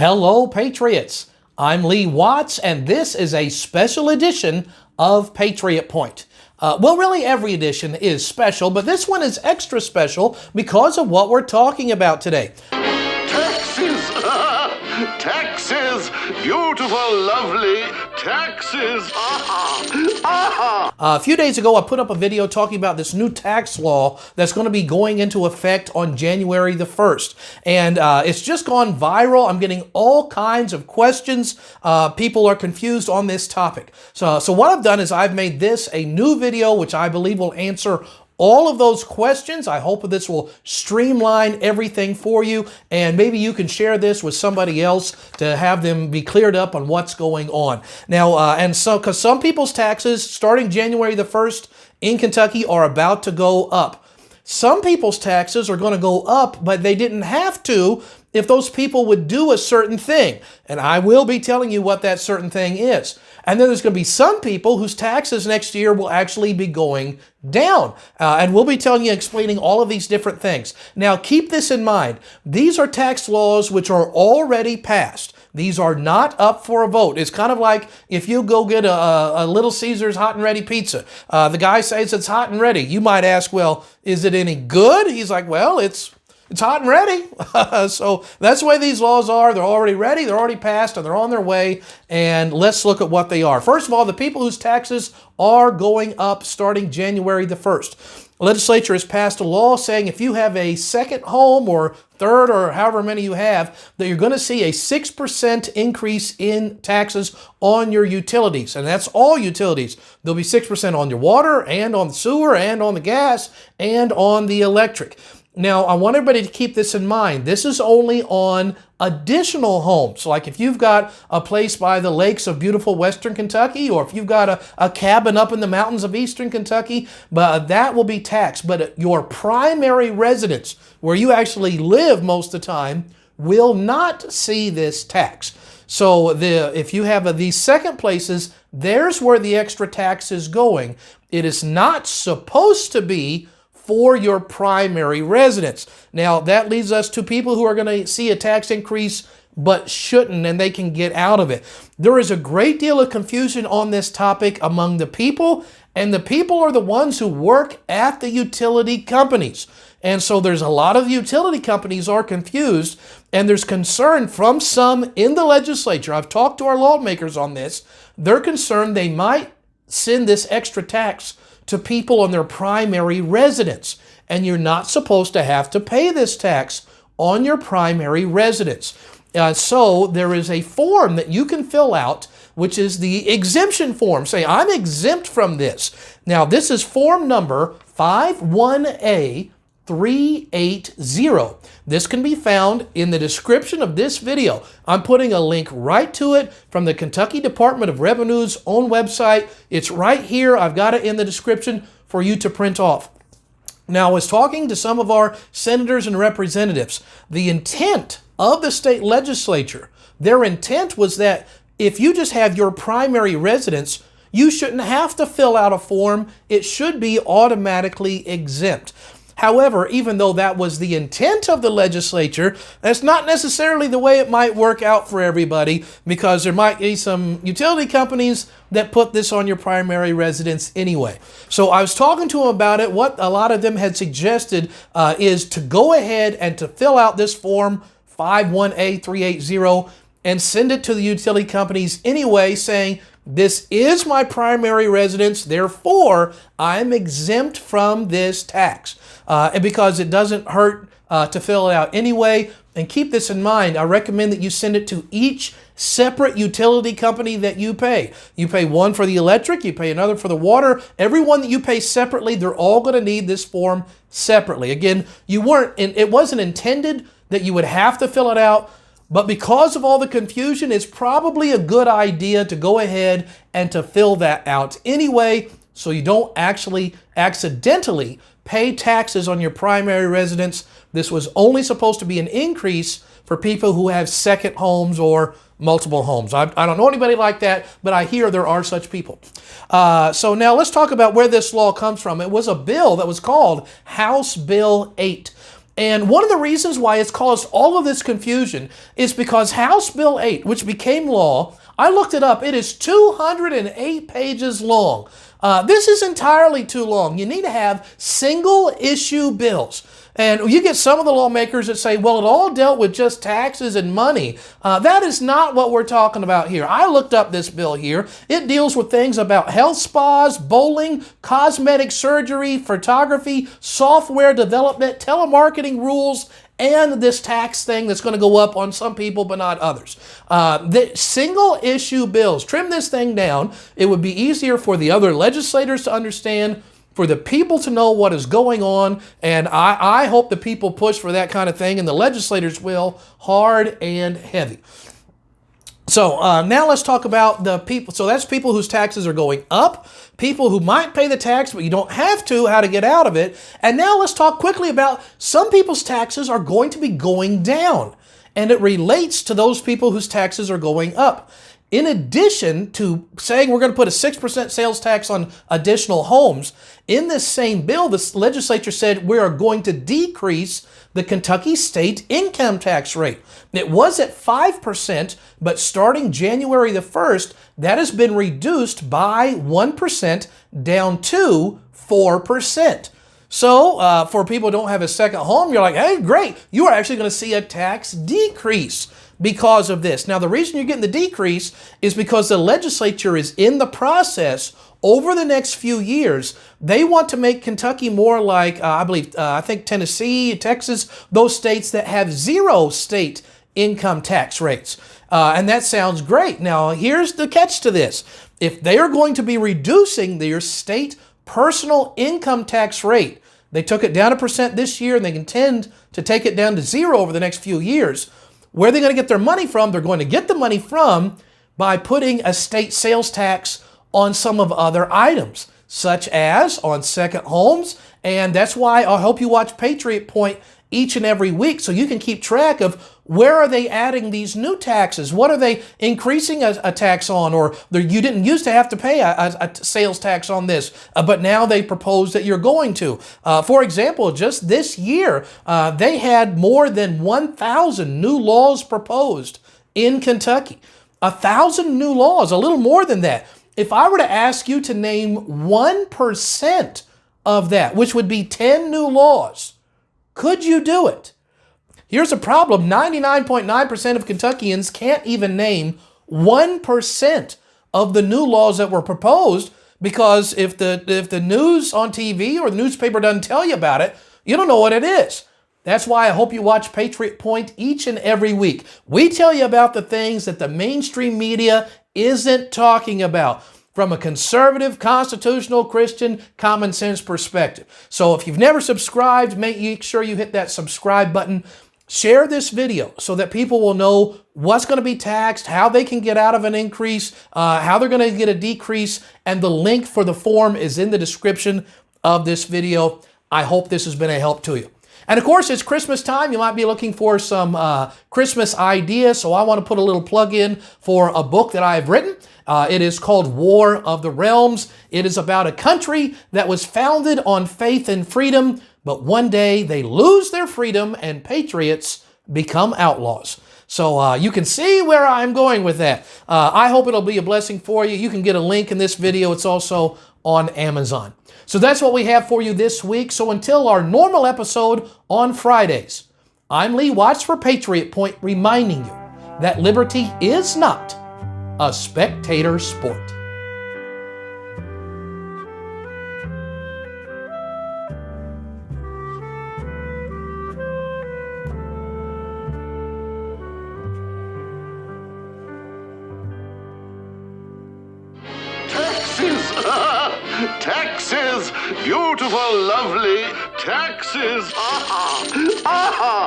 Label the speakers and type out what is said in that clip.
Speaker 1: Hello, Patriots. I'm Lee Watts, and this is a special edition of Patriot Point. Well, really every edition is special, but this one is extra special because of what we're talking about today.
Speaker 2: Taxes! Taxes! Beautiful, lovely taxes!
Speaker 1: A few days ago, I put up a video talking about this new tax law that's going to be going into effect on January the 1st. And it's just gone viral. I'm getting all kinds of questions. People are confused on this topic. So what I've done is I've made this a new video, which I believe will answer all of those questions. I hope this will streamline everything for you, and maybe you can share this with somebody else to have them be cleared up on what's going on. Now, because some people's taxes starting January the 1st in Kentucky are about to go up. Some people's taxes are going to go up, but they didn't have to if those people would do a certain thing. And I will be telling you what that certain thing is. And then there's going to be some people whose taxes next year will actually be going down. And we'll be telling you, explaining all of these different things. Now, keep this in mind. These are tax laws which are already passed. These are not up for a vote. It's kind of like if you go get a Little Caesars hot and ready pizza. The guy says it's hot and ready. You might ask, well, is it any good? He's like, well, it's hot and ready. So that's the way these laws are. They're already ready, they're already passed, and they're on their way. And let's look at what they are. First of all, the people whose taxes are going up starting January the 1st. The legislature has passed a law saying if you have a second home or third or however many you have, that you're going to see a 6% increase in taxes on your utilities. And that's all utilities. There'll be 6% on your water and on the sewer and on the gas and on the electric. Now, I want everybody to keep this in mind. This is only on additional homes. Like if you've got a place by the lakes of beautiful western Kentucky, or if you've got a cabin up in the mountains of eastern Kentucky, but that will be taxed. But your primary residence, where you actually live most of the time, will not see this tax. So if you have these second places, there's where the extra tax is going. It is not supposed to be for your primary residence. Now, that leads us to people who are going to see a tax increase but shouldn't, and they can get out of it. There is a great deal of confusion on this topic among the people, and the people are the ones who work at the utility companies. And so there's a lot of utility companies are confused, and there's concern from some in the legislature. I've talked to our lawmakers on this. They're concerned they might send this extra tax to people on their primary residence. And you're not supposed to have to pay this tax on your primary residence. So there is a form that you can fill out, which is the exemption form. Say, I'm exempt from this. Now, this is form number 51A380. This can be found in the description of this video. I'm putting a link right to it from the Kentucky Department of Revenue's own website. It's right here. I've got it in the description for you to print off. Now, I was talking to some of our senators and representatives. The intent of the state legislature, their intent was that if you just have your primary residence, you shouldn't have to fill out a form. It should be automatically exempt. However, even though that was the intent of the legislature, that's not necessarily the way it might work out for everybody, because there might be some utility companies that put this on your primary residence anyway. So I was talking to them about it. What a lot of them had suggested is to go ahead and to fill out this form 51A380 and send it to the utility companies anyway, saying, this is my primary residence, therefore I'm exempt from this tax. And because it doesn't hurt to fill it out anyway. And keep this in mind, I recommend that you send it to each separate utility company that you pay. You pay one for the electric, you pay another for the water. Every one that you pay separately, they're all going to need this form separately. Again, it wasn't intended that you would have to fill it out, but because of all the confusion, it's probably a good idea to go ahead and to fill that out anyway, so you don't actually accidentally pay taxes on your primary residence. This was only supposed to be an increase for people who have second homes or multiple homes. I don't know anybody like that, but I hear there are such people. So now let's talk about where this law comes from. It was a bill that was called House Bill 8. And one of the reasons why it's caused all of this confusion is because House Bill 8, which became law, I looked it up, it is 208 pages long. This is entirely too long. You need to have single issue bills. And you get some of the lawmakers that say, well, it all dealt with just taxes and money. That is not what we're talking about here. I looked up this bill here. It deals with things about health spas, bowling, cosmetic surgery, photography, software development, telemarketing rules, and this tax thing that's going to go up on some people but not others. The single issue bills, trim this thing down. It would be easier for the other legislators to understand, for the people to know what is going on, and I hope the people push for that kind of thing, and the legislators will, hard and heavy. So now let's talk about the people. So that's people whose taxes are going up, people who might pay the tax, but you don't have to, how to get out of it. And now let's talk quickly about some people's taxes are going to be going down, and it relates to those people whose taxes are going up. In addition to saying we're going to put a 6% sales tax on additional homes, in this same bill, the legislature said we are going to decrease the Kentucky state income tax rate. It was at 5%, but starting January the 1st, that has been reduced by 1% down to 4%. So for people who don't have a second home, you're like, hey, great, you are actually going to see a tax decrease because of this. Now, the reason you're getting the decrease is because the legislature is in the process over the next few years. They want to make Kentucky more like, I think Tennessee, Texas, those states that have zero state income tax rates. And that sounds great. Now, here's the catch to this. If they are going to be reducing their state personal income tax rate, they took it down 1% this year and they intend to take it down to 0 over the next few years. Where are they going to get their money from? They're going to get the money from by putting a state sales tax on some of other items, such as on second homes. And that's why I hope you watch Patriot Point each and every week so you can keep track of where are they adding these new taxes? What are they increasing a tax on? Or you didn't used to have to pay a sales tax on this, but now they propose that you're going to. For example, just this year, they had more than 1,000 new laws proposed in Kentucky. 1,000 new laws, a little more than that. If I were to ask you to name 1% of that, which would be 10 new laws, could you do it? Here's a problem. 99.9% of Kentuckians can't even name 1% of the new laws that were proposed, because if the news on TV or the newspaper doesn't tell you about it, you don't know what it is. That's why I hope you watch Patriot Point each and every week. We tell you about the things that the mainstream media isn't talking about from a conservative, constitutional, Christian, common sense perspective. So if you've never subscribed, make sure you hit that subscribe button. Share this video so that people will know what's going to be taxed, how they can get out of an increase, how they're going to get a decrease, and the link for the form is in the description of this video. I hope this has been a help to you. And of course, it's Christmas time. You might be looking for some Christmas ideas, so I want to put a little plug in for a book that I've written. It is called War of the Realms. It is about a country that was founded on faith and freedom, but one day they lose their freedom and patriots become outlaws. So you can see where I'm going with that. I hope it'll be a blessing for you. You can get a link in this video. It's also on Amazon. So that's what we have for you this week. So until our normal episode on Fridays, I'm Lee Watts for Patriot Point, reminding you that liberty is not a spectator sport.
Speaker 2: Taxes! Beautiful, lovely taxes!